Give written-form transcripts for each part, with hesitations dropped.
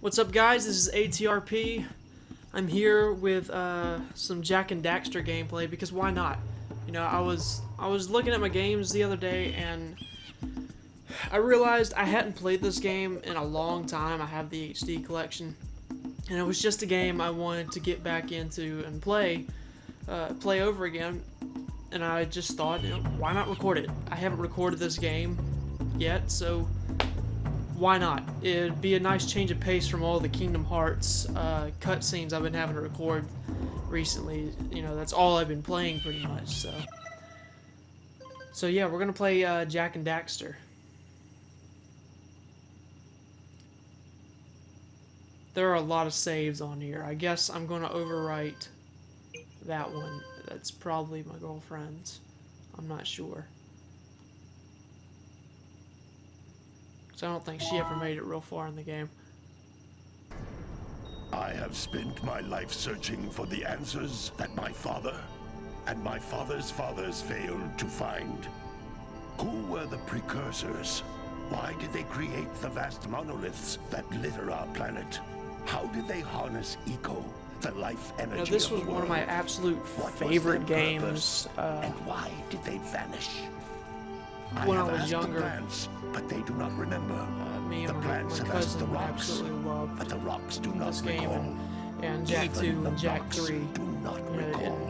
What's up, guys? This is ATRP. I'm here with some Jak and Daxter gameplay because why not? You know, I was looking at my games the other day and I realized I hadn't played this game in a long time. I have the HD collection, and it was just a game I wanted to get back into and play over again. And I just thought, you know, why not record it? I haven't recorded this game yet, so why not? It'd be a nice change of pace from all the Kingdom Hearts cutscenes I've been having to record recently. You know, that's all I've been playing pretty much. So yeah, we're gonna play Jak and Daxter. There are a lot of saves on here. I guess I'm gonna overwrite that one. That's probably my girlfriend's. I'm not sure. So I don't think she ever made it real far in the game. I have spent my life searching for the answers that my father and my father's fathers failed to find. Who were the Precursors? Why did they create the vast monoliths that litter our planet? How did they harness eco, the life energy Now, this of was the one of world? my absolute What was favorite their games purpose, and why did they vanish? when I have was asked younger. The plants, but they do not remember. Me The and my plants have asked cousin the would rocks, absolutely love but the rocks do not this game, recall. and Jak Even 2 the and Jak rocks 3. do not Yeah, recall.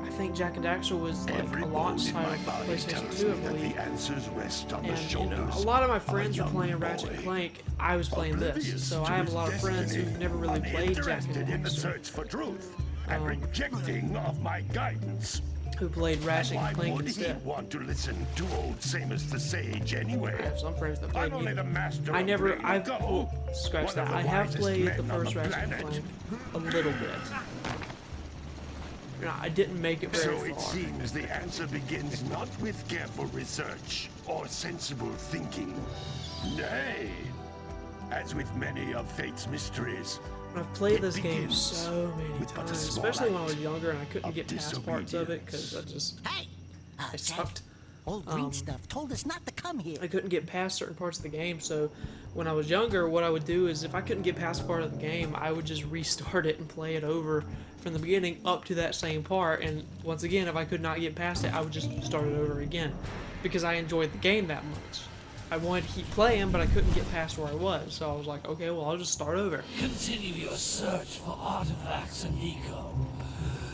I think Jak and Daxter was like Every a bone launch in my title for body PlayStation tells 2, I me that believe. the answers rest on the And you shoulders know, a lot of my of a friends were young playing Ratchet boy. and Clank. I was playing this, Oblivious so to I have a his lot of friends destiny, who've never really played Jak and uninterested in the Daxter, search for truth, and rejecting of my guidance. who played Ratchet Why and Clank would he instead. want to listen to old Samus the Sage I anyway? have some friends that played I'm only the master I of never, Brain I've, Go, oh, scratch one that. of the I have wisest played the men on first the Ratchet and planet. Clank a little bit. No, I didn't make it very So it far. seems the answer begins not with careful research or sensible thinking. Nay, as with many of fate's mysteries, I've played it this game begins so many with but a times, small especially when I act was younger and I couldn't of get past parts of it because I just Hey! I Jack, sucked. old green stuff told us not to come here. I couldn't get past certain parts of the game, so when I was younger, what I would do is if I couldn't get past part of the game, I would just restart it and play it over from the beginning up to that same part, and once again, if I could not get past it, I would just start it over again, because I enjoyed the game that much. I wanted to keep playing, but I couldn't get past where I was, so I was like, okay, well, I'll just start over. Continue your search for artifacts and eco.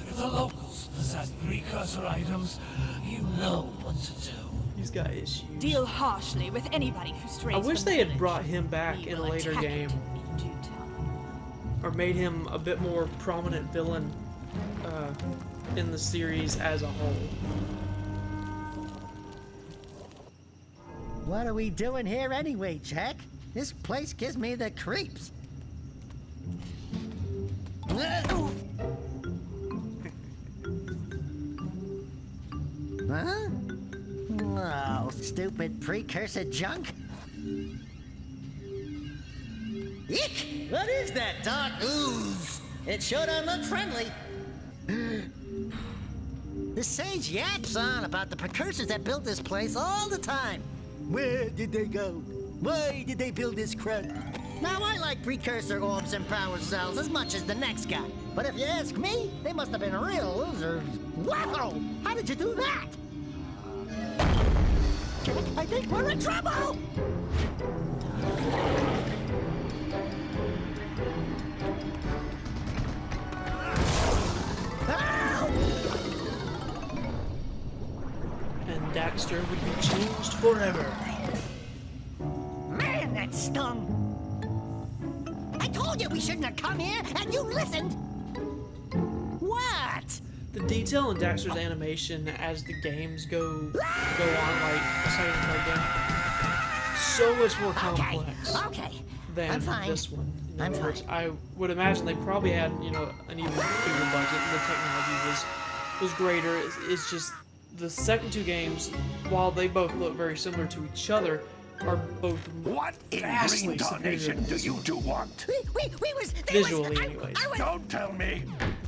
If the locals possess precursor items, you know what to do. He's got issues. Deal harshly with anybody who strays I wish from they the had village. brought him back We in a will later attack it game, in due time. or made him a bit more prominent villain in the series as a whole. What are we doing here anyway, Jack? This place gives me the creeps. Huh? Oh, stupid precursor junk. Eek! What is that dark ooze? It sure don't look friendly. The sage yaps on about the precursors that built this place all the time. Where did they go? Why did they build this crud? Now, I like precursor orbs and power cells as much as the next guy. But if you ask me, they must have been real losers. Wow! How did you do that? I think we're in trouble! Ow! And Daxter would be changed forever. Man, that stung! I told you we shouldn't have come here, and you listened! What? The detail in Daxter's animation as the games go on, like the second and third game, so much more complex Okay, than I'm fine. this one. In I'm other words, fine. I would imagine they probably had, you know, an even bigger budget, and the technology was greater. It's just the second two games, while they both look very similar to each other, are both what vastly incarnation do you two want? We was... Visually, anyways. Don't tell me.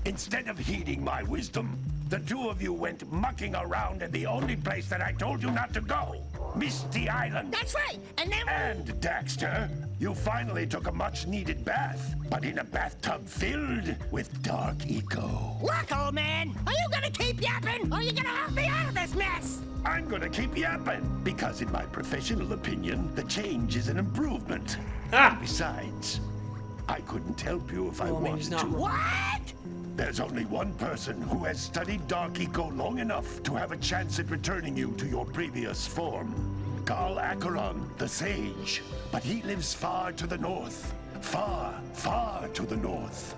Instead of heeding my wisdom, the two of you went mucking around in the only place that I told you not to go. Misty Island. That's right, and then... And, Daxter, You finally took a much-needed bath, but in a bathtub filled with dark eco. Look, old man, are you gonna keep yapping, or are you gonna help me out of this mess? I'm gonna keep yapping, because in my professional opinion, the change is an improvement. Ah! Besides, I couldn't help you if I Well, I mean, he's wanted not to. wrong. What? There's only one person who has studied Dark Eco long enough to have a chance at returning you to your previous form. Carl Acheron, the Sage. But he lives far to the north. Far, far to the north.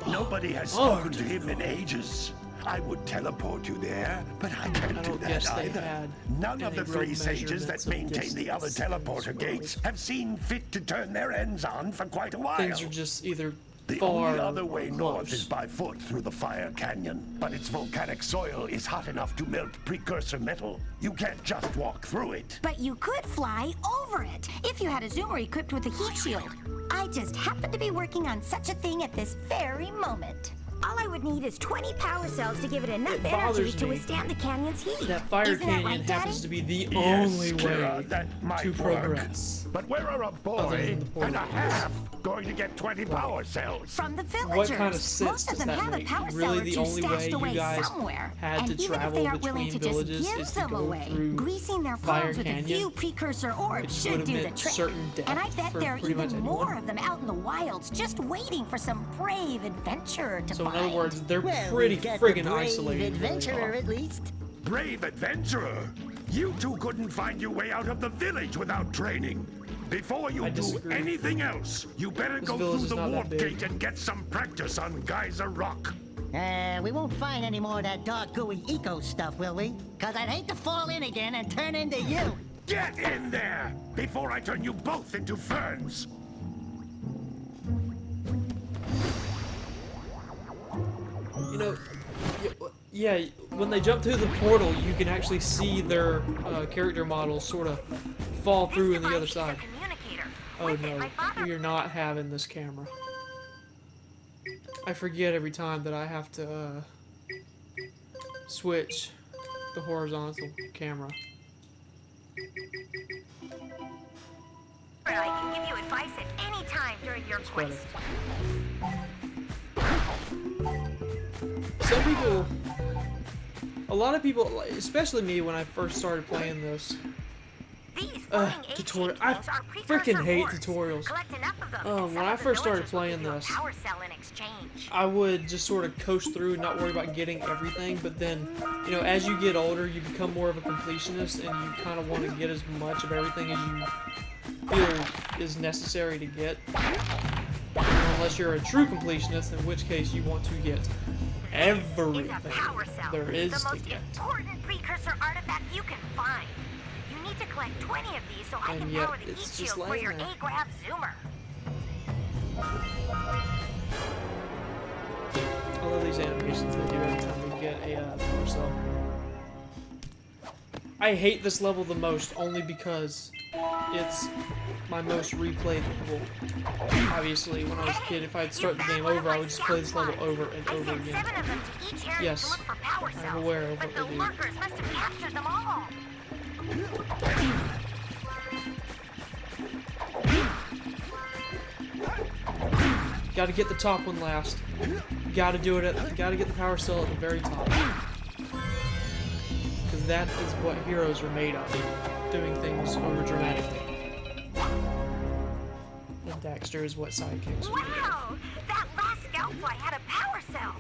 Nobody has spoken to him in ages. I would teleport you there, but I can't do don't that guess they either. had None of any the real three sages measurements that of maintain the other distance. teleporter gates have seen fit to turn their ends on for quite a while. Things are just either The far only other or way close. north is by foot through the Fire Canyon, but its volcanic soil is hot enough to melt precursor metal. You can't just walk through it. But you could fly over it if you had a zoomer equipped with a heat shield. I just happen to be working on such a thing at this very moment. All I would need is 20 power cells to give it enough It energy bothers to me withstand the canyon's heat. That Fire Isn't that Canyon right, happens Daddy? to be the Yes, only Kira, way that might to work. progress. But where are a Other boy than the portal. and a half going to get 20 power cells? From the villagers. What kind of sense Most of does them that have make? a power Really, cell or the two only way stashed you away guys somewhere. had and to even if travel they aren't willing between to just villages give is to them go away, through greasing their Fire palms with a Canyon, few precursor orbs which should would have do the meant trick. certain death And I bet for there are pretty much even anyone. more of them out in the wilds, just waiting for some brave adventurer to So in find. other words, they're Well, pretty we got friggin' the brave isolated. adventurer, at least. Brave adventurer! You two couldn't find your way out of the village without training. Before you I do disagree. anything else, you better This go village through is the not that warp big. gate and get some practice on Geyser Rock. We won't find any more of that dark gooey eco stuff, will we? Cause I'd hate to fall in again and turn into you. Get in there before I turn you both into ferns. You know, yeah, when they jump through the portal, you can actually see their character models sort of fall through on the other side. Oh no, we are not having this camera. I forget every time that I have to switch the horizontal camera. I can give you advice at any time during your Better. Some people, a lot of people, especially me when I first started playing this, tutorial. I freaking hate tutorials. When I first started playing this, I would just sort of coast through and not worry about getting everything, but then, you know, as you get older, you become more of a completionist and you kind of want to get as much of everything as you feel is necessary to get. Unless you're a true completionist, in which case you want to get everything there is to get. Important precursor artifact you can find. You need to collect 20 of these so I And can yet, power the heat it's just shield for laying your there. A-grab zoomer. I love these animations they do every time we get a power cell. I hate this level the most only because it's my most replayed level. Obviously, when I was a kid, if I'd start the game over, I would just play this level over and over I sent again. 7 of them to each area Yes, to look for power I'm cells, aware of but what the they do. lurkers must have captured them all. Gotta get the top one last. Gotta do it gotta get the power cell at the very top. Because that is what heroes are made of. Doing things over dramatically. And Daxter is what sidekicks are made of. Wow! That last scoutfly had a power cell.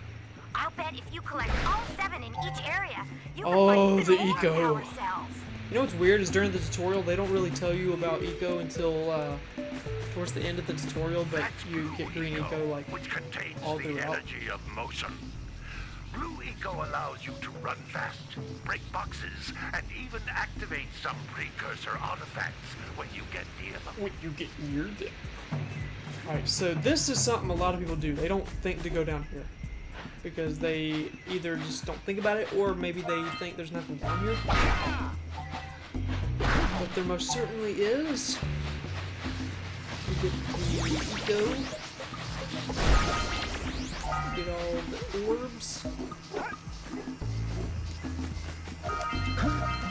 I'll bet if you collect all 7 in each area, you can Oh, find the even more eco. power cells. You know what's weird is during the tutorial, they don't really tell you about eco until towards the end of the tutorial, but you get green eco like which contains all the throughout. energy of motion. Blue Eco allows you to run fast, break boxes, and even activate some precursor artifacts when you get near them. When you get near them. Alright, so this is something a lot of people do. They don't think to go down here. Because they either just don't think about it, or maybe they think there's nothing down here. But there most certainly is. You get the eco. Get all the orbs.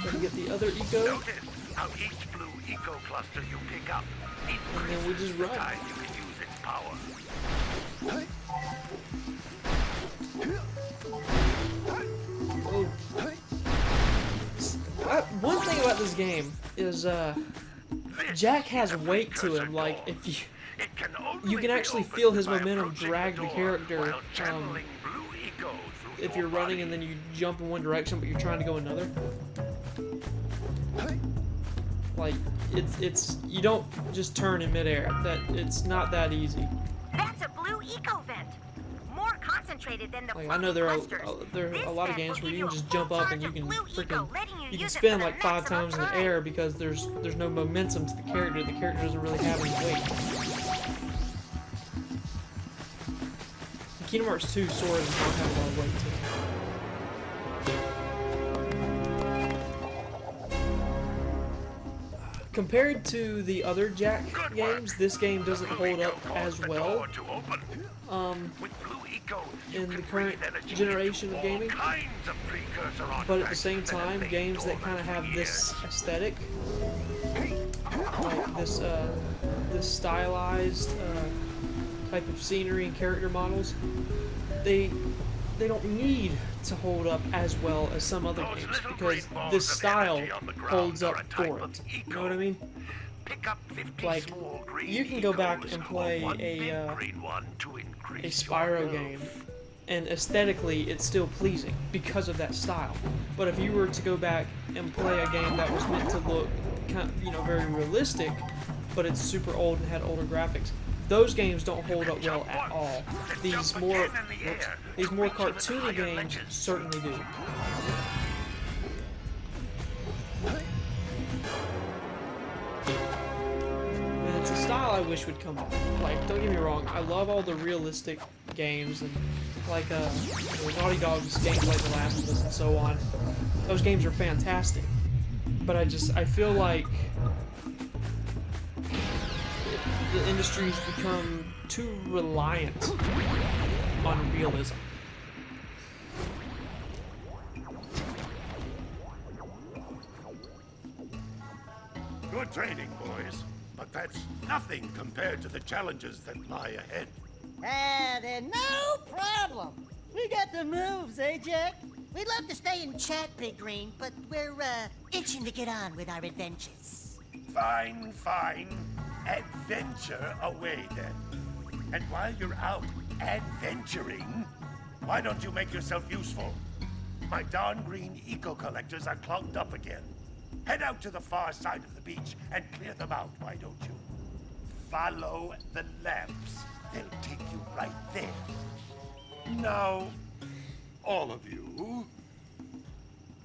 Then get the other eco. Noted. how each blue eco cluster you pick up And then we just the run. time you can use its power. Oh. One thing about this game is Jak has weight to him. Like if you It can only you can be actually opened feel his by momentum approaching drag the the door character. while channeling blue eco through If your you're running body. and then you jump in one direction but you're trying to go another. Like it's you don't just turn in midair. That it's not that easy. That's a blue eco vent. More concentrated than the Like I know there are a lot of games where you can just jump up and you can freaking you can spin like 5 times in the air because there's no momentum to the character. The character doesn't really have any weight. Kingdom Hearts 2 Sora does not have a lot of weight to it. Compared to the other Jak games, this game doesn't hold up as well in the current generation of gaming. But at the same time, games that kind of have this aesthetic, like this stylized type of scenery and character models, they don't need to hold up as well as some other games because this style holds up for it. You know what I mean? Like, you can go back and play a Spyro game, and aesthetically it's still pleasing because of that style. But if you were to go back and play a game that was meant to look kind of, very realistic, but it's super old and had older graphics, those games don't hold up well at all. These more cartoony games certainly do. And it's a style I wish would come back. Like, don't get me wrong, I love all the realistic games and like Naughty Dog's games like The Last of Us and so on. Those games are fantastic. But I feel like the industry's become too reliant on realism. Good training, boys. But that's nothing compared to the challenges that lie ahead. Then no problem. We got the moves, eh, Jak? We'd love to stay and chat, Big Green, but we're, itching to get on with our adventures. Fine, fine. Adventure away, then. And while you're out adventuring, why don't you make yourself useful? My darn green eco-collectors are clogged up again. Head out to the far side of the beach and clear them out, why don't you? Follow the lamps. They'll take you right there. Now, all of you,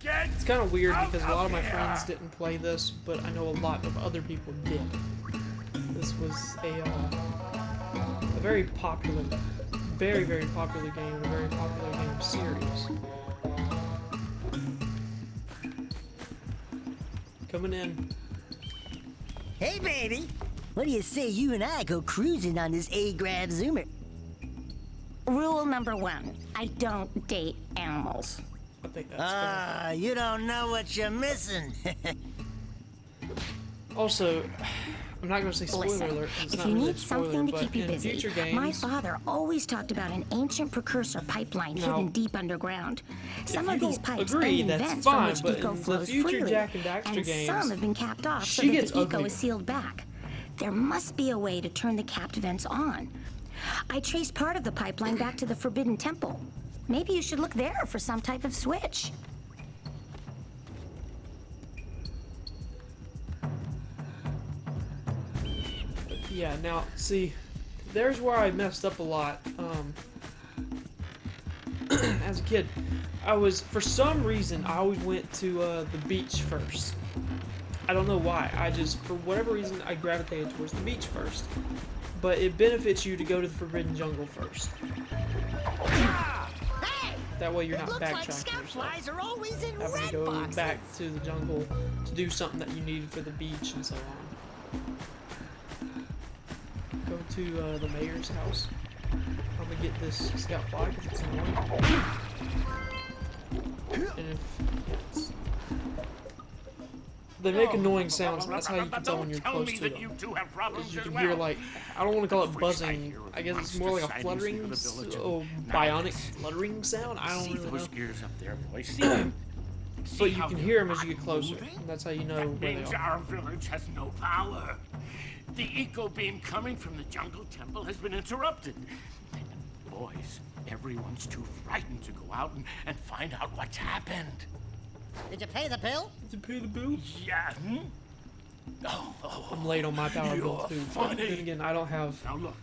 get It's kind of weird out because a lot of my here. friends didn't play this, but I know a lot of other people did. This was a very popular, very, very popular game, a very popular game series. Coming in. Hey, baby. What do you say you and I go cruising on this A-Grab Zoomer? Rule number 1, I don't date animals. I think that's fair. You don't know what you're missing. Also, I'm not going to say spoiler Listen, alert. It's if not you really a need spoiler, something to but keep you in busy, future games, my father always talked about an ancient precursor pipeline Now, hidden deep underground. Some you of these don't pipes agree, end in that's vents fine, from which but eco in the flows future freely, Jak and Daxter and games, some have been capped off so she that gets the eco uglier. is sealed back. There must be a way to turn the capped vents on. I traced part of the pipeline back to the Forbidden Temple. Maybe you should look there for some type of switch. Yeah, now, see, there's where I messed up a lot. As a kid, for some reason, I always went to the beach first. I don't know why. For whatever reason, I gravitated towards the beach first. But it benefits you to go to the Forbidden Jungle first. Hey! That way you're not Looks like backtracking scout yourself. flies are always in Having to red go boxes. back to the jungle to do something that you needed for the beach and so on. Go to the mayor's house. I'm gonna get this scout fly because it's annoying. And if they make annoying sounds, and that's how you can tell when you're close to them. You two have problems You as can well. hear like, I don't want to call it buzzing. I guess it's more like a fluttering, bionic fluttering sound. I don't See really know. those gears up there, boys. See them? But you can hear them as you get closer. And that's how you know That where they means are. our village has no power. The eco beam coming from the jungle temple has been interrupted. And boys, everyone's too frightened to go out and find out what's happened. Did you pay the bill? Did you pay the bill? Yeah. Oh, I'm late on my power bill you're too. funny. But then again, I don't have now look.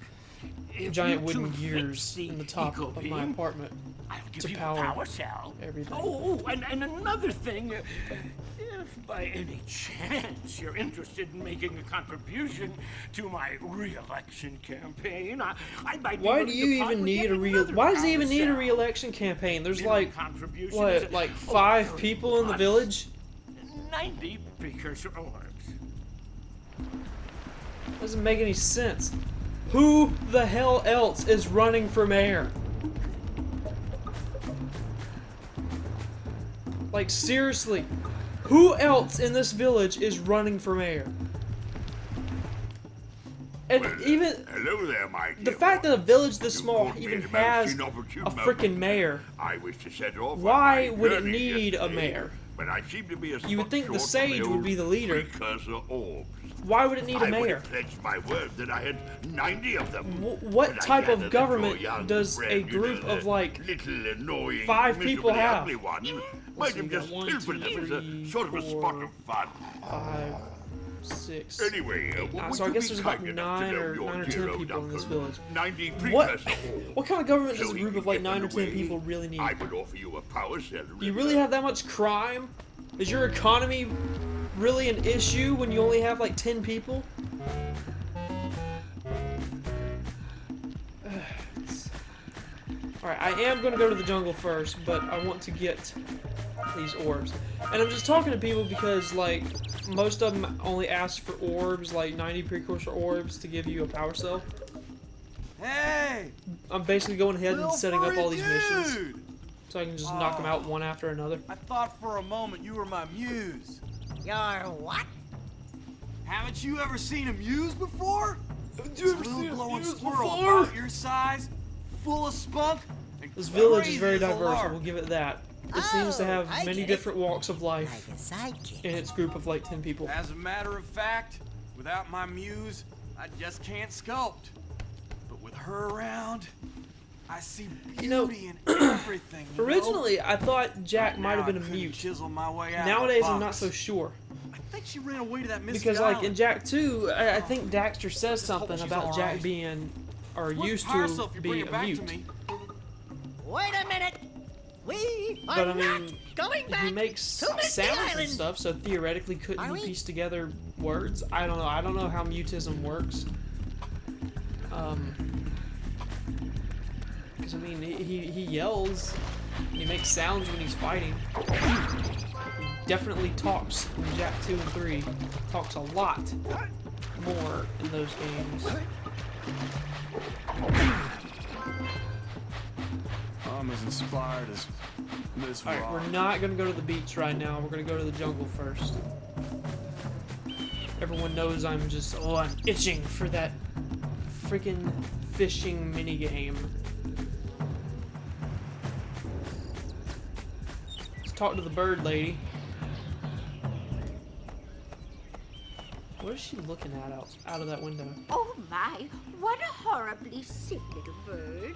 If giant you two wooden fix gears the in the top eco of my beam, apartment I'll give to you power a power cell. everything. Oh, and another thing, if by any chance you're interested in making a contribution to my re-election campaign, I might be Why willing do to you part even with need yet a another Why does he power even need a cell. re-election campaign? There's Minimum like contribution what, is like 5 people in the village? 90 precursor orbs. Doesn't make any sense. Who the hell else is running for mayor? Like seriously, who else in this village is running for mayor? And even Hello there, my the dear fact boy. that a village this You small caught me even at a has most inopportune a moment. freaking mayor, I wish to set off on why my would it journey need a yesterday, mayor? But I seem to be a You would spot think the short sage from would be the leader. Precursor orbs. Why would it need a I would mayor? have pledged my word that I had 90 of them. What But I type gather of that government your young does friend, a you know, group the of like little annoying, 5 people miserably have? ugly one, see, might you have got just 1, pilfered 2, them as 3, a sort of a spot 4, of fun? 5, 6. Anyway, would So I you guess be there's about kind enough to 9 know or your 9 or dear 10 old people in this uncle? village. 90 What? precursor orbs. What kind of government does So a he group can of like get 9 or them 10 away. people really need? I would offer you a power cell. Do you really have that much crime? Is your economy really an issue when you only have like 10 people? Alright, I am going to go to the jungle first, but I want to get these orbs. And I'm just talking to people because, like, most of them only ask for orbs, like 90 precursor orbs to give you a power cell. Hey! I'm basically going ahead and Little setting up furry all these missions. dude! So I can just knock them out one after another. I thought for a moment you were my muse. Your what? Haven't you ever seen a muse before? Haven't It's a little glowing squirrel about your size, full of spunk, and This village is crazy very as a diverse, I lark. will give it that. It seems to have I many get it. different walks of Like life a sidekick. in its group of like 10 people. As a matter of fact, without my muse, I just can't sculpt. But with her around, I see beauty You know, in everything. you know? Originally, I thought Jack Right might now, have been I a couldn't mute. Chisel my way out Nowadays, of the I'm not box. so sure. I think she ran away to that misty Because, like, in island. Jack 2, I think Daxter says Just hope something she's about Jack alright. being, or What's used power to cell if you be bring it a back mute. to me? Wait a minute. We are But I not mean, going back he makes to Misty sounds and Island. stuff, so theoretically, couldn't Are he we? piece together words? I don't know. I don't know how mutism works. Because I mean, he yells, and he makes sounds when he's fighting. He definitely talks in Jack 2 and 3. Talks a lot more in those games. I'm as inspired as this Alright, we're not gonna go to the beach right now. We're gonna go to the jungle first. Everyone knows I'm just, I'm itching for that freaking fishing minigame. Let's talk to the bird lady. What is she looking at out of that window? Oh my, what a horribly sick little bird.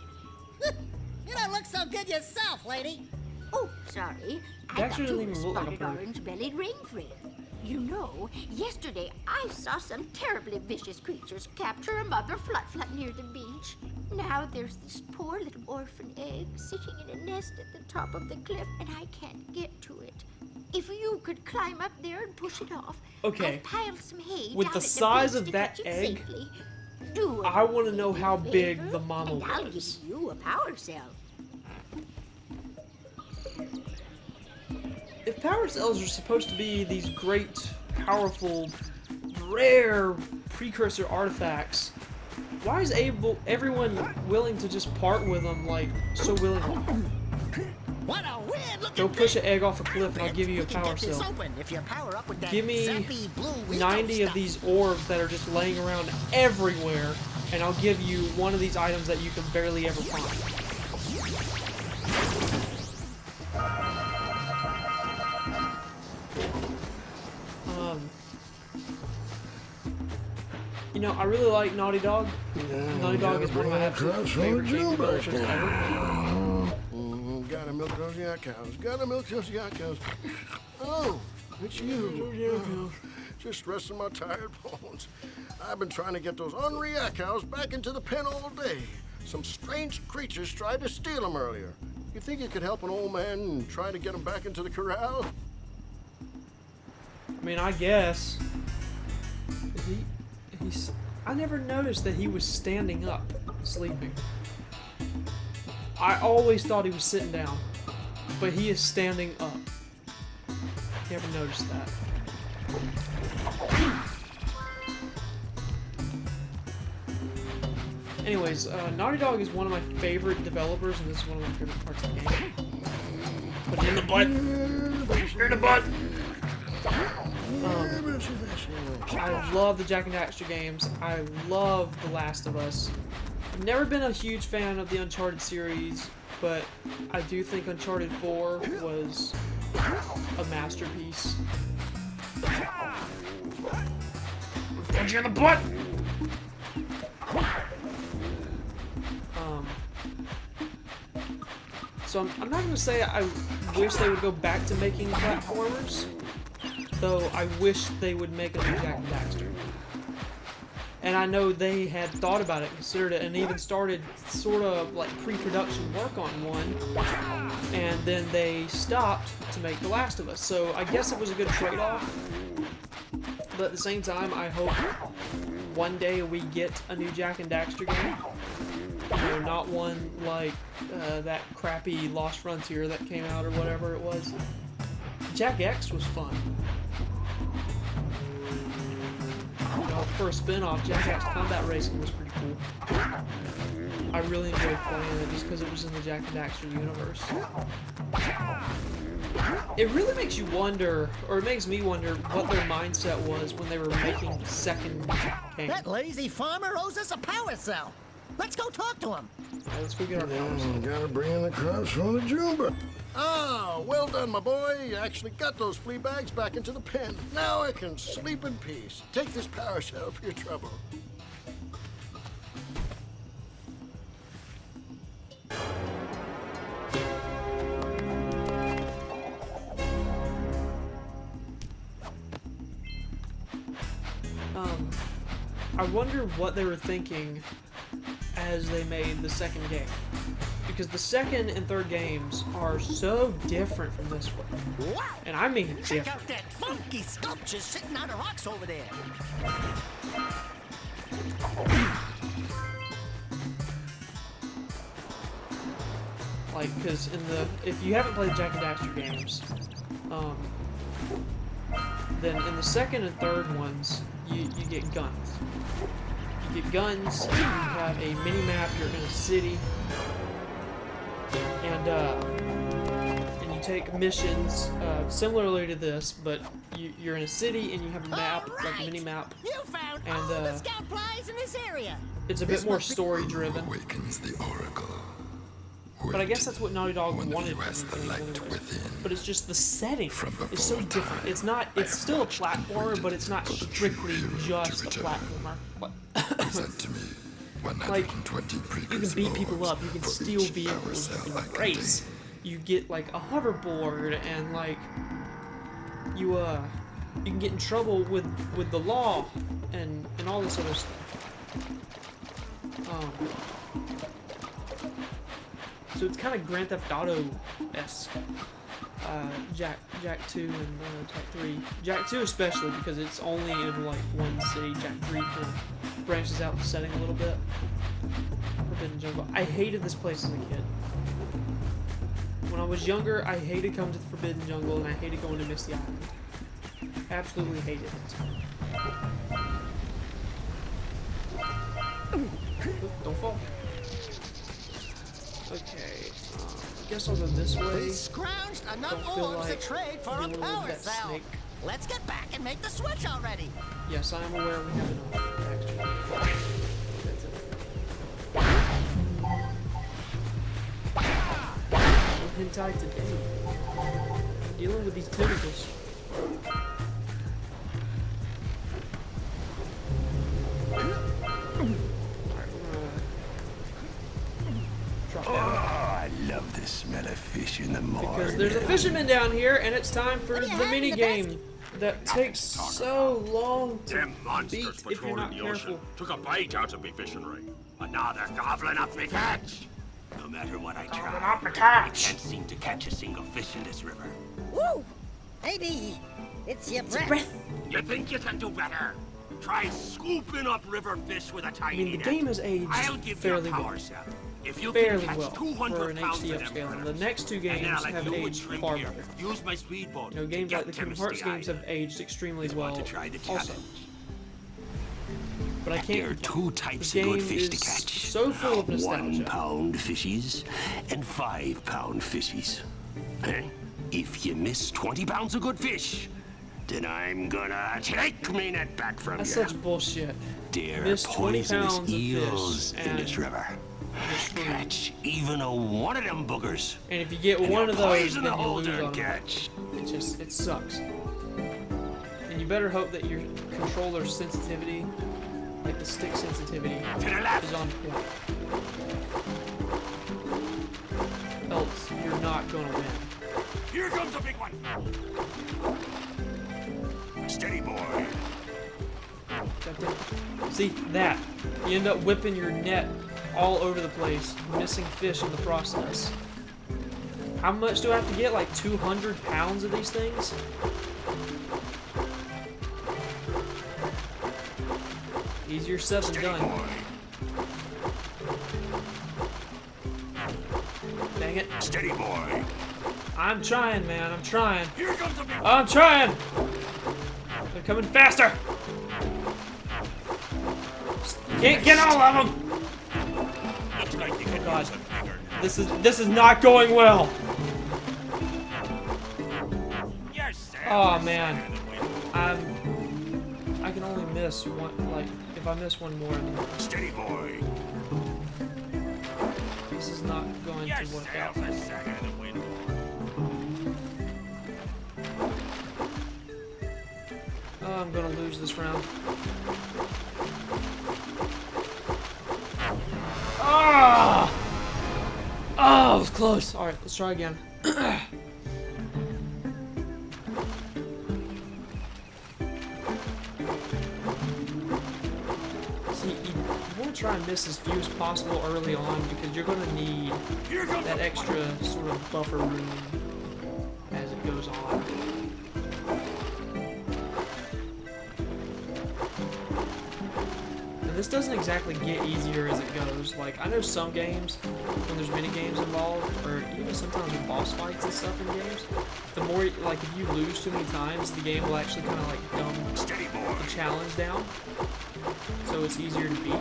You don't look so good yourself, lady. Oh, sorry. I That thought doesn't you even were look like a spotted bird. orange-bellied rainframe. You know, yesterday I saw some terribly vicious creatures capture a mother flut-flut near the beach. Now there's this poor little orphan egg sitting in a nest at the top of the cliff, and I can't get to it. If you could climb up there and push it off, Okay. I've piled some hay With down the at size beach of to that catch it egg, safely. Do I want to me know a how big favor, the mama and I'll was. give you a power cell. If power cells are supposed to be these great, powerful, rare precursor artifacts, why is everyone willing to just part with them, like, so willingly? What a weird looking Go push big. an egg off a cliff and I'll Bet give you we a can power get this cell. open if you power up with that Give me zappy blue window 90 of stuff. these orbs that are just laying around everywhere, and I'll give you one of these items that you can barely ever find. You know, I really like Naughty Dog. Naughty Dog is one of my absolute favorite game developers ever. Gotta milk those yak cows. Gotta milk those yak cows. Oh, it's you. Just resting my tired bones. I've been trying to get those ornery yak cows back into the pen all day. Some strange creatures tried to steal them earlier. You think you could help an old man and try to get them back into the corral? I mean, I guess. I never noticed that he was standing up, sleeping. I always thought he was sitting down, but he is standing up. Never noticed that. Anyways, Naughty Dog is one of my favorite developers, and this is one of my favorite parts of the game. Put it in the butt. You're in the butt. I love the Jak and Daxter games. I love The Last of Us. I've never been a huge fan of the Uncharted series, but I do think Uncharted 4 was a masterpiece. Punch you in the butt! So I'm not gonna say I wish they would go back to making platformers, though I wish they would make a new Jak and Daxter. And I know they had thought about it, considered it, and even started sort of like pre-production work on one, and then they stopped to make The Last of Us. So I guess it was a good trade-off, but at the same time, I hope one day we get a new Jak and Daxter game. You know, not one like that crappy Lost Frontier that came out or whatever it was. Jak X was fun. You know, for a spin-off, Jak X Combat Racing was pretty cool. I really enjoyed playing it just because it was in the Jak and Daxter universe. It really makes you wonder, or it makes me wonder, what their mindset was when they were making the second game. That lazy farmer owes us a power cell. Let's go talk to him. Right, let's go get our powers. Gotta bring in the crops from the Jumba. Ah, well done, my boy. You actually got those flea bags back into the pen. Now I can sleep in peace. Take this power cell for your trouble. I wonder what they were thinking as they made the second game. Because the second and third games are so different from this one. Wow! And I mean Check different. out that funky sculpture sitting on the rocks over there. Like, because if you haven't played Jak and Daxter games, then in the second and third ones, you get guns. You get guns, you have a mini-map, you're in a city, and you take missions similarly to this, but you're in a city and you have a map, like a mini-map, You found and all the scout flies in this area. it's a bit more story-driven. Awakens the oracle. But I guess that's what Naughty Dog One of wanted you has from the the light games anyways. within. But it's just the setting From is so before different. time, It's not. It's still a platformer, but it's not strictly just a return. platformer. What? Sent to me Like, 120 you can precursor beat people orbs up. You can for steal each power vehicles. cell You I can contain. race. You get like a hoverboard, and like you can get in trouble with the law and all this other stuff. So it's kind of Grand Theft Auto-esque. Jak 2 and Jak 3. Jak 2 especially because it's only in like one city. Jak 3 kind of branches out the setting a little bit. Forbidden Jungle. I hated this place as a kid. When I was younger, I hated coming to the Forbidden Jungle and I hated going to Misty Island. Absolutely hated it. Oop, don't fall. Okay, I guess I'll go this way. We scrounged enough Don't feel orbs like to trade for a dealing with power that cell. snake. Let's get back and make the switch already. Yes, I am aware we have enough. Extra. That's it. No hentai today. Dealing with these tentacles. Oh, I love the smell of fish in the morning. Because there's a fisherman down here, and it's time for What do you the have in mini the game that takes so long to Them beat monsters if you're patrolling not the careful. ocean took a bite out of me fishery. And now they're gobbling up me catch. No matter what I try, I can't seem to catch a single fish in this river. Woo! Maybe it's your breath. You think you can do better? Try scooping up river fish with a I tiny mean, the net. game has aged I'll give you a fairly power well. cell. If you Fairly can catch well 200 for an pounds of HDF them scale. The critters, next two and then games I'll let have you and aged Shrimp far here better. use my speedboat You know, to games get like the to Kingdom Hearts Misty games have Island. aged extremely Want well to try the also. challenge? But I can't. There are two types the of good game fish to is catch. so full of nostalgia. 1 pound fishies and 5 pound fishies. Eh? If you miss 20 pounds of good fish, then I'm gonna take me net back from That's you. such bullshit. There are Miss 20 poisonous pounds of eels fish in this and river. you're screwed. Catch even a one of them boogers. And if you get and one you'll of those, poison then the you whole lose darn on it. catch. It sucks. And you better hope that your controller sensitivity, like the stick sensitivity, To the left. is on point. Else, you're not gonna win. Here comes a big one. Steady, boy. Goddamn. See, that. You end up whipping your net all over the place, missing fish in the process. How much do I have to get? Like 200 pounds of these things? Easier said than Steady, done. boy. Dang it. Steady, boy. I'm trying, man. I'm trying. Here comes a big one. I'm trying! They're coming faster! Can't get all of them! Looks like you can God. use a bigger net. This is not going well! Yes, sir. Oh man. I can only miss one, like, if I miss one more, then Steady, boy. this is not going Yes, to work sir. out. A second in the wind. Oh, I'm gonna lose this round. Ah! Oh, it was close. Alright, let's try again. See, you want to try and miss as few as possible early on because you're going to need Here comes that a extra sort of buffer room as it goes on. And this doesn't exactly get easier as it goes. Like, I know some games, when there's mini games involved, or even sometimes with boss fights and stuff in games, the more, like, if you lose too many times, the game will actually kind of, like, dumb Steady, boy. the challenge down, so it's easier to beat.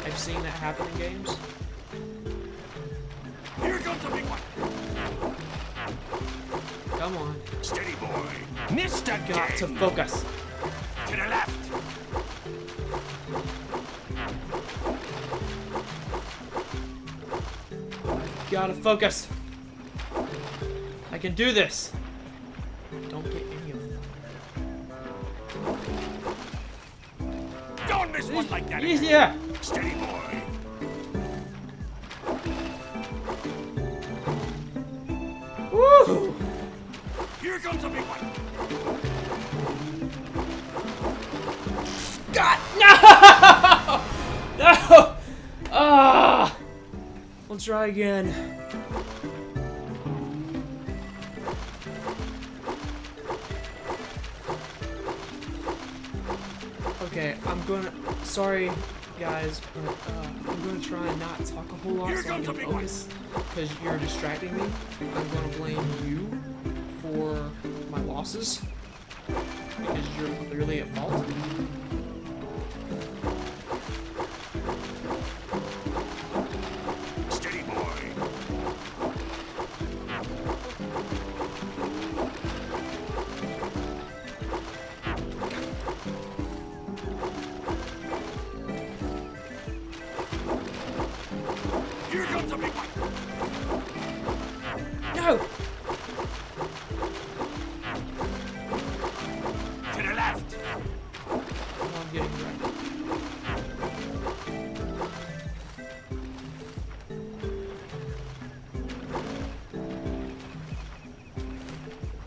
I've seen that happen in games. Here comes a big one. Come on. Steady, boy. Missed Got again. to focus. To the left. Gotta focus. I can do this. Don't get any of them. Don't miss one like that. Yeah. Steady, boy. Woo! Here comes a big one. God, no! No! Ah! We'll try again. Okay, I'm gonna. Sorry, guys, but I'm gonna try and not talk a whole lot Here so I comes can a big one. focus because you're distracting me. I'm gonna blame you for my losses because you're clearly at fault. comes a big one. No! To the left. I'm getting wrecked.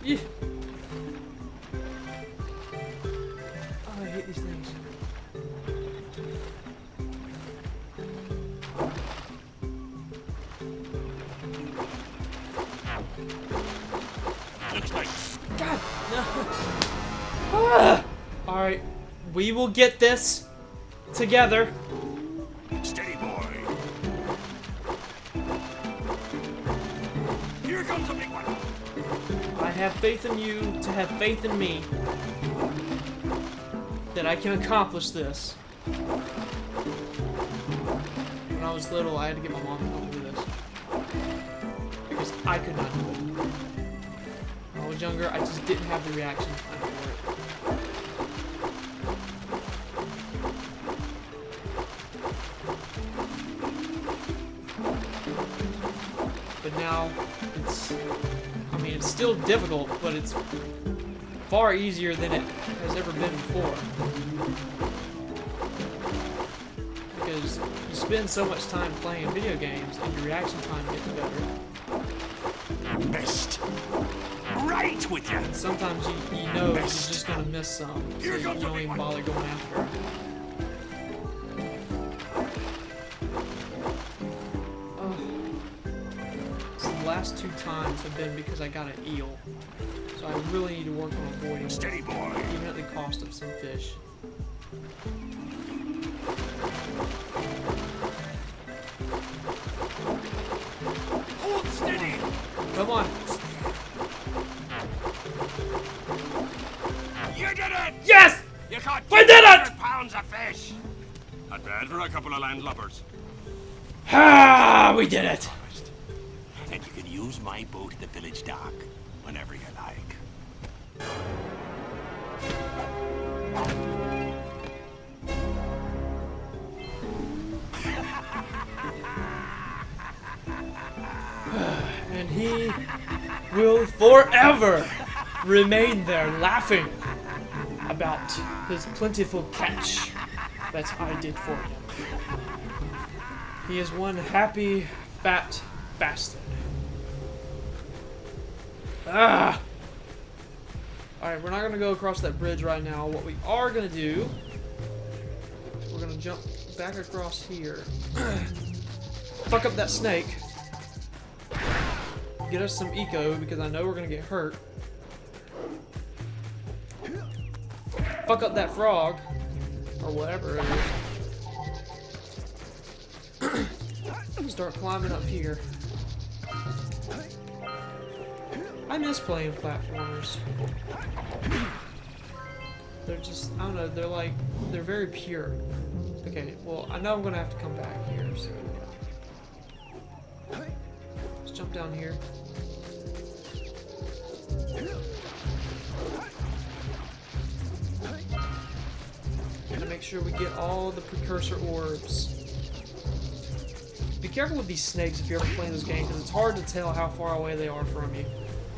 Yeah. Oh, I hate these things. Looks like God, no. Ah. All right, we will get this together. steady boy. Here comes a big one. I have faith in you to have faith in me that I can accomplish this. When I was little, I had to get my mom to help me do this because I could not do it. When I was younger, I just didn't have the reaction time for it. But now, I mean, it's still difficult, but it's far easier than it has ever been before. Because you spend so much time playing video games and your reaction time gets better. Missed. Right with you. And sometimes you know you're just gonna miss some, so you don't even bother going after it. The last 2 times have been because I got an eel. So I really need to work on avoiding steady boy, even at the cost of some fish. Hold steady. Come on. You did it. Yes! You caught I did it! 200 pounds of fish. Not bad for a couple of landlubbers. Ah, we did it. And you can use my boat at the village dock whenever you like. And he will forever remain there laughing about his plentiful catch that I did for him. He is one happy, fat bastard. Ah! Alright, we're not going to go across that bridge right now. What we are going to do, we're going to jump back across here. Fuck up that snake. Get us some eco, because I know we're going to get hurt. Fuck up that frog. Or whatever it is. Start climbing up here. I miss playing platformers. They're just, I don't know, they're very pure. Okay, well, I know I'm gonna have to come back here, so yeah. Let's jump down here. Gotta make sure we get all the precursor orbs. Be careful with these snakes if you're ever playing this game, because it's hard to tell how far away they are from you.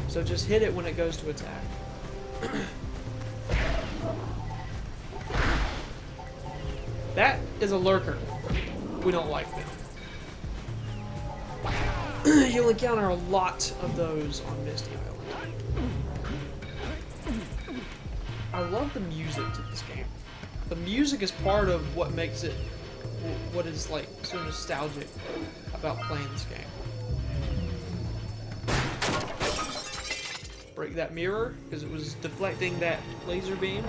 So just hit it when it goes to attack. That is a lurker. We don't like them. You'll encounter a lot of those on Misty Island. I love the music to this game. The music is part of what makes it, what is like so nostalgic about playing this game. Break that mirror, because it was deflecting that laser beam.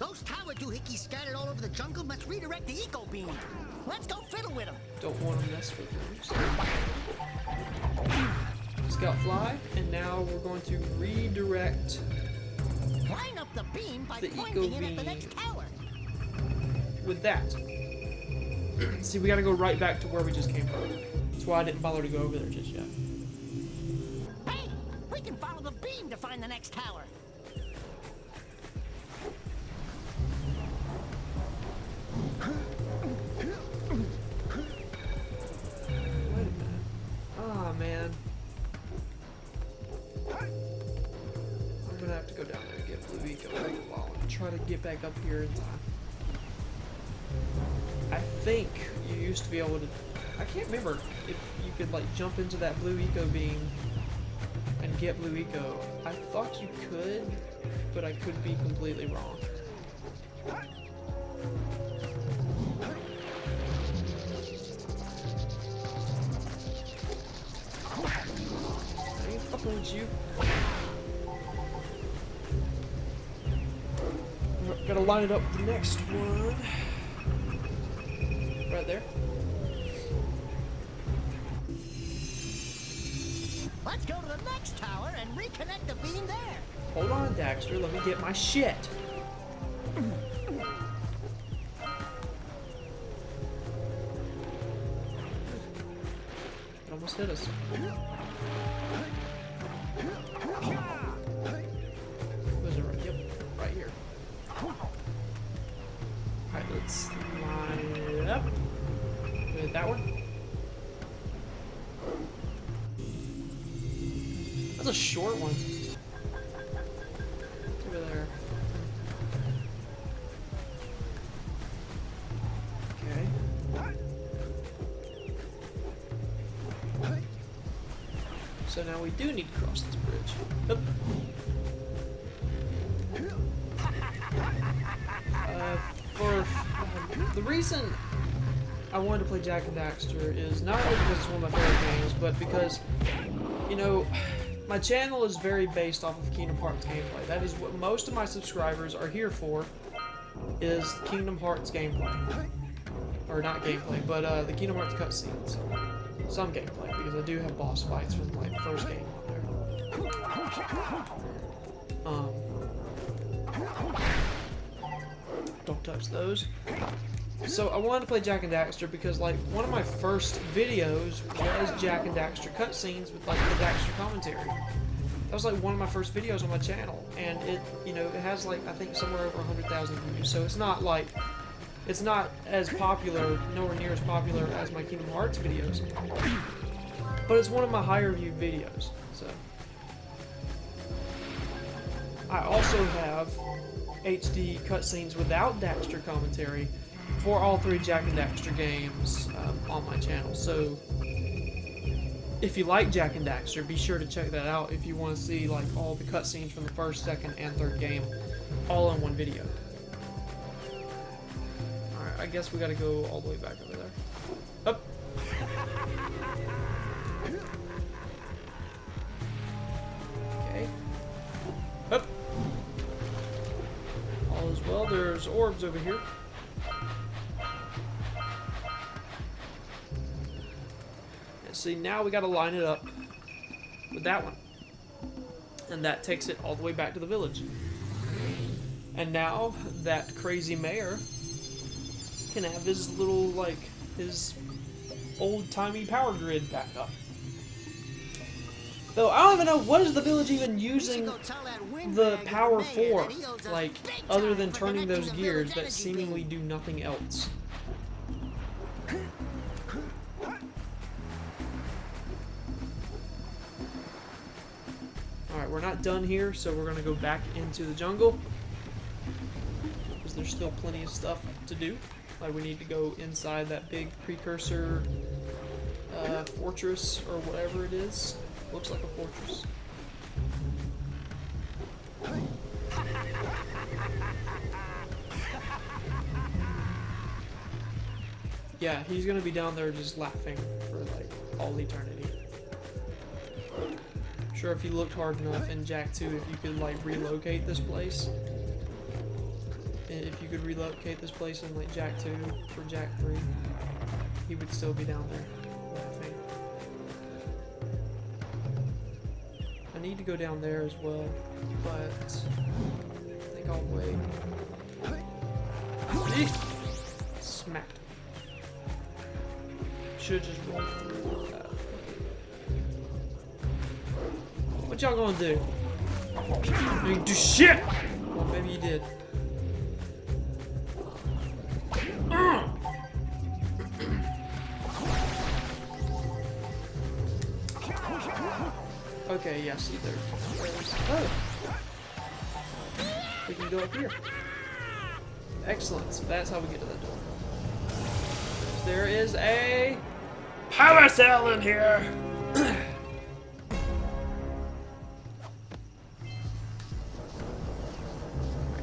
Those tower doohickeys scattered all over the jungle must redirect the eco beam. Let's go fiddle with them. Don't want to mess with them. Scout fly, and now we're going to redirect Line up the beam by the pointing eco it at the next beam tower. with that. See, we gotta go right back to where we just came from. That's why I didn't bother to go over there just yet. Hey, we can follow the beam to find the next tower. Wait get back up here in time. I think you used to be able to... I can't remember if you could like jump into that blue eco beam and get blue eco. I thought you could, but I could be completely wrong. I ain't fucking with you. Gotta line it up with the next one. Right there. Let's go to the next tower and reconnect the beam there. Hold on, Daxter. Let me get my shit. It almost hit us. Was it right? Yep, right here. Alright, let's line it up. With that one. That's a short one. Over there. Okay. So now we do need to cross this bridge. Oop. The reason I wanted to play Jak and Daxter is not only because it's one of my favorite games, but because, you know, my channel is very based off of Kingdom Hearts gameplay. That is what most of my subscribers are here for, is Kingdom Hearts gameplay. Or not gameplay, but the Kingdom Hearts cutscenes. Some gameplay, because I do have boss fights from like the first game on there. Don't touch those. So I wanted to play Jak and Daxter because like one of my first videos was Jak and Daxter cutscenes with like the Daxter commentary. That was like one of my first videos on my channel, and it, you know, it has like I think somewhere over 100,000 views. So it's not like, it's not as popular, nowhere near as popular as my Kingdom Hearts videos, but it's one of my higher viewed videos. So I also have HD cutscenes without Daxter commentary for all 3 Jak and Daxter games on my channel. So if you like Jak and Daxter, be sure to check that out if you want to see like all the cutscenes from the first, second, and third game all in one video. Alright, I guess we gotta go all the way back over there. Up! Okay. Up! All is well. There's orbs over here. And see, now we gotta line it up with that one. And that takes it all the way back to the village. And now that crazy mayor can have his little, like, his old-timey power grid back up. Though I don't even know, what is the village even using the power for? Like, other than turning those gears that seemingly do nothing else. Alright, we're not done here, so we're gonna go back into the jungle. Because there's still plenty of stuff to do. Like, we need to go inside that big Precursor fortress, or whatever it is. Looks like a fortress. Yeah, he's gonna be down there just laughing for like all eternity. Sure, if you looked hard enough in Jak 2, if you could like relocate this place. If you could relocate this place in like Jak 2 for Jak 3, he would still be down there laughing. I need to go down there as well, but I think I'll wait. Smacked. Should've just rolled through that. What y'all gonna do? You didn't do shit! Well, maybe you did. Okay, yeah, see there. Oh! We can go up here. Excellent. So that's how we get to that door. There is a power cell in here. Alright,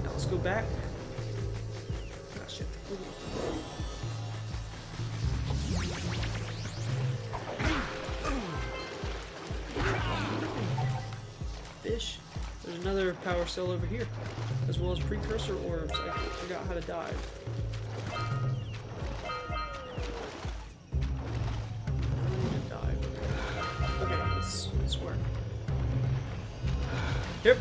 now let's go back. Ah, shit. Fish. There's another power cell over here, as well as precursor orbs. I forgot how to dive. I need to dive. Okay, let's work. Yep.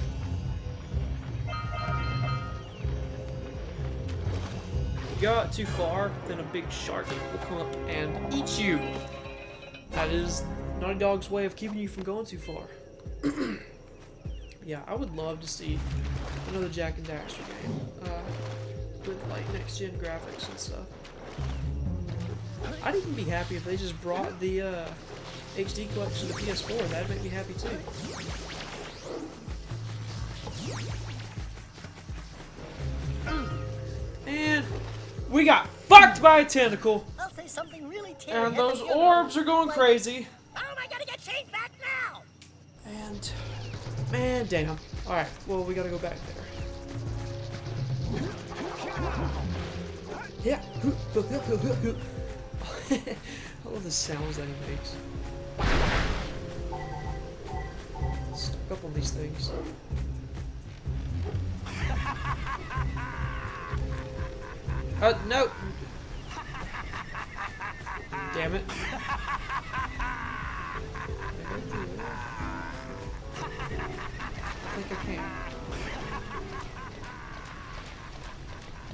If you go out too far, then a big shark will come up and eat you. That is Naughty Dog's way of keeping you from going too far. Yeah, I would love to see another Jak and Daxter game with like next gen graphics and stuff. I'd even be happy if they just brought the HD collection to PS4. That'd make me happy too. And we got fucked by a tentacle. I'll say something really terrible. And those orbs are going crazy. How am I gonna get changed back now? And man, damn. Alright, well, we gotta go back there. Yeah. I love the sounds that he makes. Stuck up on these things. No! Damn it. I think I can.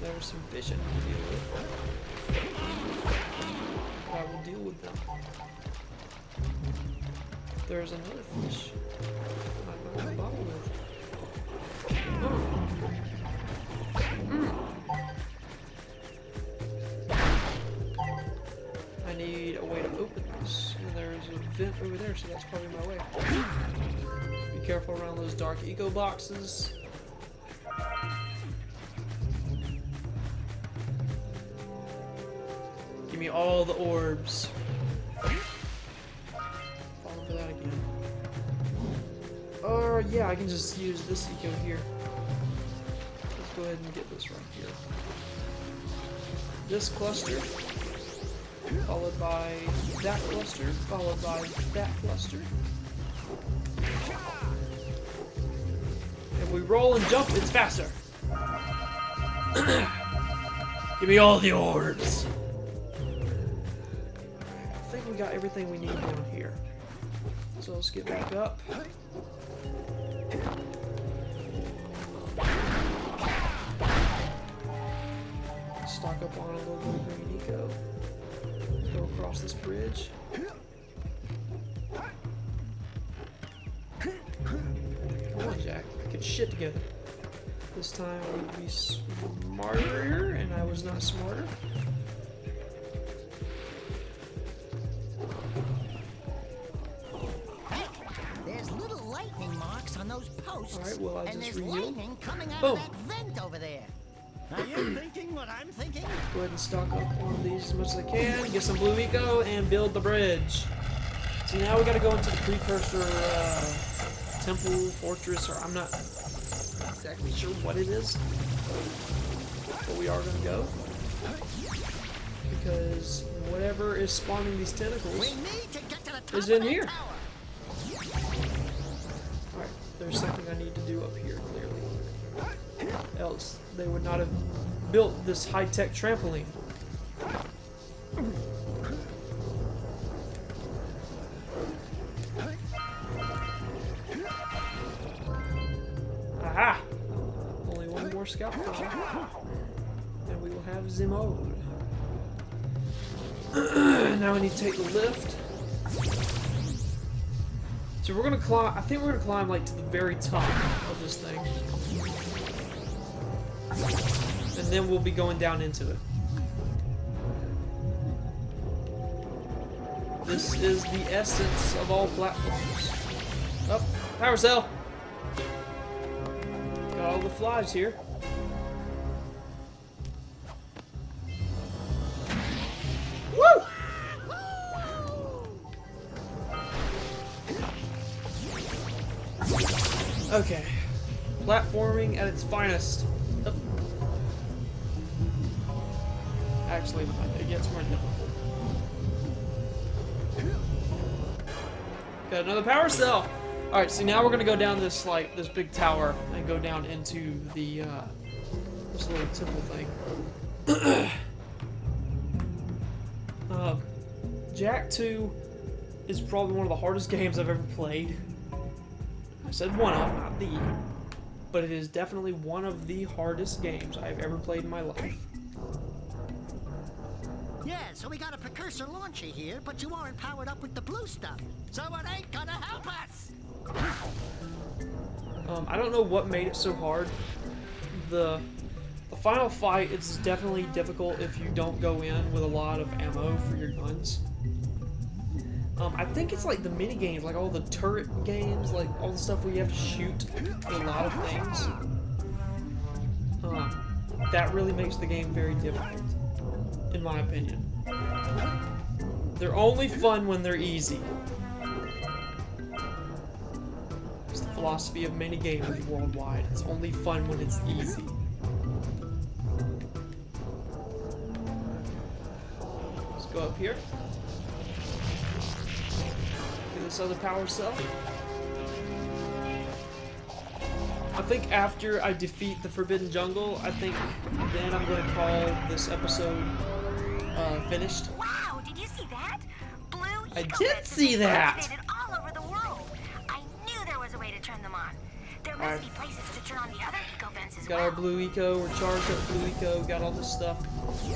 There's some fish I need to deal with. I will deal with them. There's another fish I'm going to bottle with. Oh. I need a way to open this. And there's a vent over there, so that's probably my way. Be careful around those dark eco boxes. Give me all the orbs. Falling for that again. Or yeah, I can just use this eco here. Let's go ahead and get this right here. This cluster, followed by that cluster, followed by that cluster. If we roll and jump, it's faster. Give me all the orbs. I think we got everything we need down here. So let's get back up. Stock up on a little bit of green eco. Go across this bridge. Come on, Jack. Get shit together. This time I would be smarter, and I was not smarter. There's little lightning marks on those posts. Alright, well, I'll and just there's reheal. lightning coming out Boom. of that vent over there. Are you thinking what I'm thinking? Go ahead and stock up on these as much as I can. Get some blue eco and build the bridge. So now we gotta go into the Precursor temple, fortress, or I'm not exactly sure what it is. But we are gonna go. Because whatever is spawning these tentacles We need to get to the top is of in that here. tower. Alright, there's something I need to do up here, clearly. Else they would not have built this high-tech trampoline. Aha! Only one more scout fly, and we will have the mode. Now we need to take the lift. So we're gonna climb. I think we're gonna climb like to the very top of this thing, and then we'll be going down into it. This is the essence of all platforms. Oh, power cell. Got all the flies here. Okay. Platforming at its finest. Oh. Actually, it gets more difficult. Got another power cell! Alright, so now we're gonna go down this, like, this big tower and go down into the, this little temple thing. Jak 2 is probably one of the hardest games I've ever played. I said one of, not the. But it is definitely one of the hardest games I've ever played in my life. Yeah, so we got a Precursor launcher here, but you aren't powered up with the blue stuff. So it ain't gonna help us! I don't know what made it so hard. The final fight is definitely difficult if you don't go in with a lot of ammo for your guns. I think it's like the mini games, like all the turret games, like all the stuff where you have to shoot a lot of things. That really makes the game very difficult, in my opinion. They're only fun when they're easy. It's the philosophy of many gamers worldwide. It's only fun when it's easy. Let's go up here. Get this other power cell. I think after I defeat the Forbidden Jungle, I think then I'm going to call this episode finished. Wow, did you see that? Blue I did see that! all over the world. I knew there was a way to turn them on. There must be places to turn on the other eco vents as Got our blue eco, we're charged up blue eco, got all this stuff.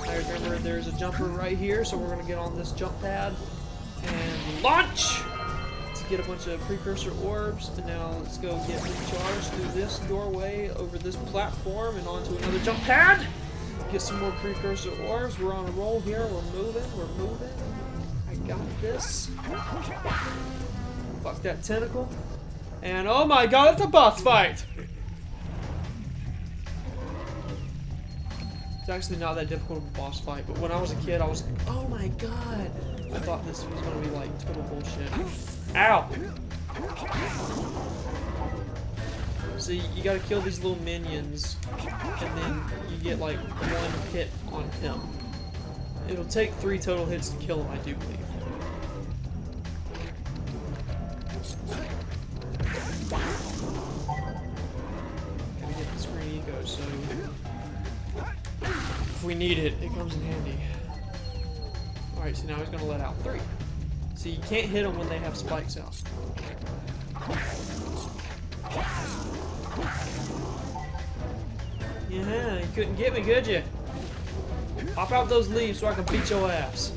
I remember there's a jumper right here, so we're going to get on this jump pad and launch to get a bunch of precursor orbs. And now let's go get recharged through this doorway over this platform and onto another jump pad. Get some more precursor orbs. We're on a roll here. We're moving. I got this. Fuck that tentacle. And oh my god, it's a boss fight! It's actually not that difficult of a boss fight, but when I was a kid, I was like, oh my god! I thought this was gonna be like total bullshit. Ow! See, you gotta kill these little minions, and then you get like one hit on him. It'll take 3 total hits to kill him, I do believe. Gotta get this green eco, so if we need it, it comes in handy. Alright, so now he's gonna let out 3. So you can't hit them when they have spikes out. Yeah, you couldn't get me, could you? Pop out those leaves so I can beat your ass.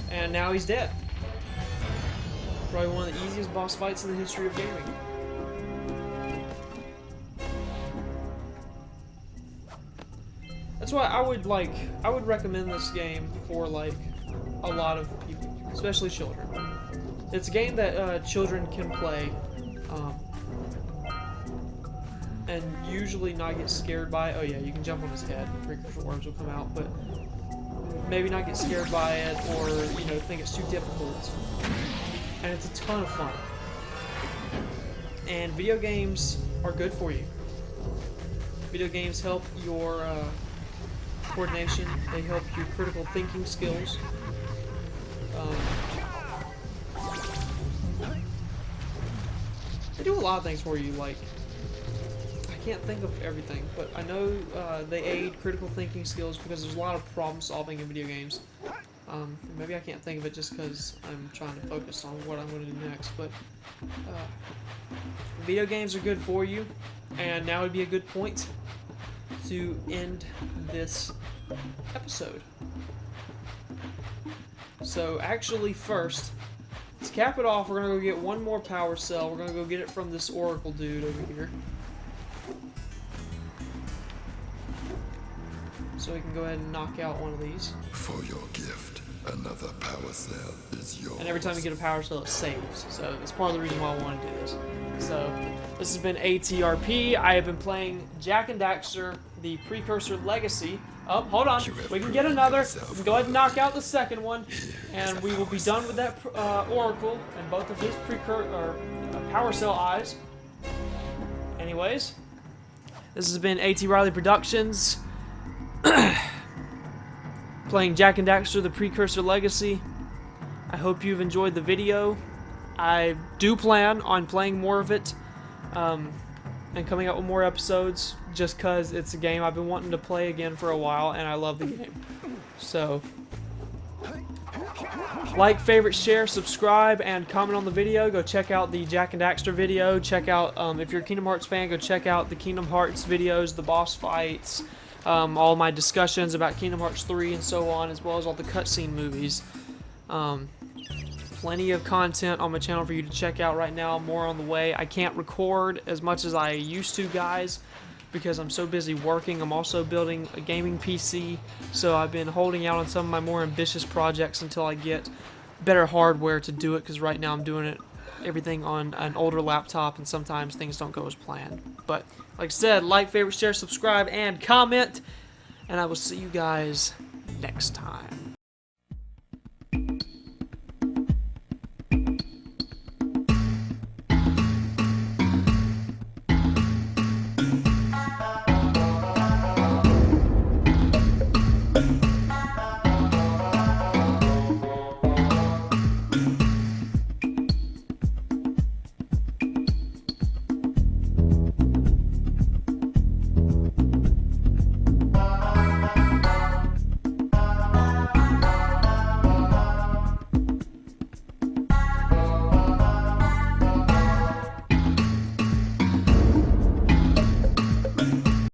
And now he's dead. Probably one of the easiest boss fights in the history of gaming. That's why I would recommend this game for like a lot of people, especially children. It's a game that children can play and usually not get scared by. Oh yeah, you can jump on his head and precursor orbs will come out, but maybe not get scared by it, or you know, think it's too difficult. And it's a ton of fun. And video games are good for you. Video games help your coordination. They help your critical thinking skills. They do a lot of things for you. Like, I can't think of everything, but I know they aid critical thinking skills because there's a lot of problem solving in video games. Maybe I can't think of it just because I'm trying to focus on what I'm going to do next, but video games are good for you, and now would be a good point to end this episode. So actually first, let's cap it off. We're going to go get one more power cell. We're going to go get it from this Oracle dude over here. So we can go ahead and knock out one of these. For your gift, another power cell is yours. And every time you get a power cell, it saves. So that's part of the reason why I want to do this. So this has been ATRP. I have been playing Jak and Daxter, the Precursor Legacy. Oh, hold on. We can get another. We can go ahead and knock out the second one, and we will be done with that Oracle and both of his power cell eyes. anyways, this has been ATRILEY Productions, playing Jak and Daxter, the Precursor Legacy. I hope you've enjoyed the video. I do plan on playing more of it, and coming out with more episodes, just because it's a game I've been wanting to play again for a while, and I love the game. So, like, favorite, share, subscribe, and comment on the video. Go check out the Jak and Daxter video. Check out, if you're a Kingdom Hearts fan, go check out the Kingdom Hearts videos, the boss fights, all my discussions about Kingdom Hearts 3 and so on, as well as all the cutscene movies. Plenty of content on my channel for you to check out right now. More on the way. I can't record as much as I used to, guys, because I'm so busy working. I'm also building a gaming PC, so I've been holding out on some of my more ambitious projects until I get better hardware to do it, because right now I'm doing everything on an older laptop, and sometimes things don't go as planned. But like I said, like, favorite, share, subscribe, and comment, and I will see you guys next time.